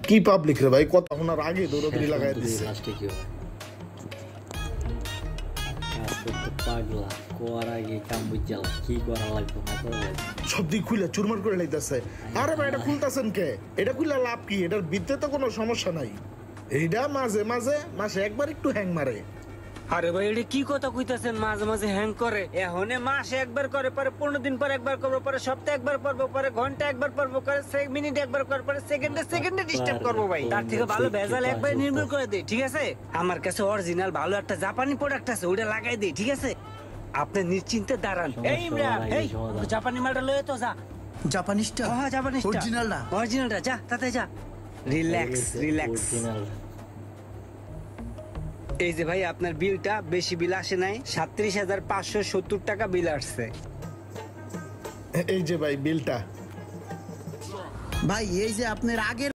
কি পাবলিক রে ভাই, কথা শোনার আগে দৌড়াদৌড়ি লাগাই দিচ্ছে। সব দিক খুলে চুরমার করে লাইতেছে। আরে ভাই এটা খুলতেছেন কে? এটা খুললে লাভ কি? এটার ভিতরে তো কোনো সমস্যা নাই। এইটা মাঝে মাঝে মাসে একবার একটু হ্যাং মারে। আরে ভাই এটা কি কথা কইতাছেন? মাঝে মাঝে হ্যাং করে? এখন মাসে একবার করে, পরে 15 দিন পর একবার করবো, পরে সপ্তাহে একবার করবো, পরে ঘন্টা একবার করবো, করে মিনিট একবার করবো, পরে সেকেন্ডে ডিস্টার্ব করবো ভাই। তার থেকে ভালো ভেজাল একবার নির্মূল করে দেই, ঠিক আছে? আমার কাছে অরিজিনাল ভালো একটা জাপানি প্রোডাক্ট আছে, ওটা লাগাই দেই, ঠিক আছে? আপনি নিশ্চিন্তে দাঁড়ান। এই ইমরান, এই জাপানি মালটা লয়ে তো যা। জাপানিজটা? হ্যাঁ জাপানিজটা, অরিজিনালটা যা, তাতে যা। রিল্যাক্স। এই যে ভাই আপনার বিলটা, বেশি বিল আসে নাই, 37,570 টাকা বিল আসছে। এই যে ভাই বিলটা। ভাই এই যে আপনার আগের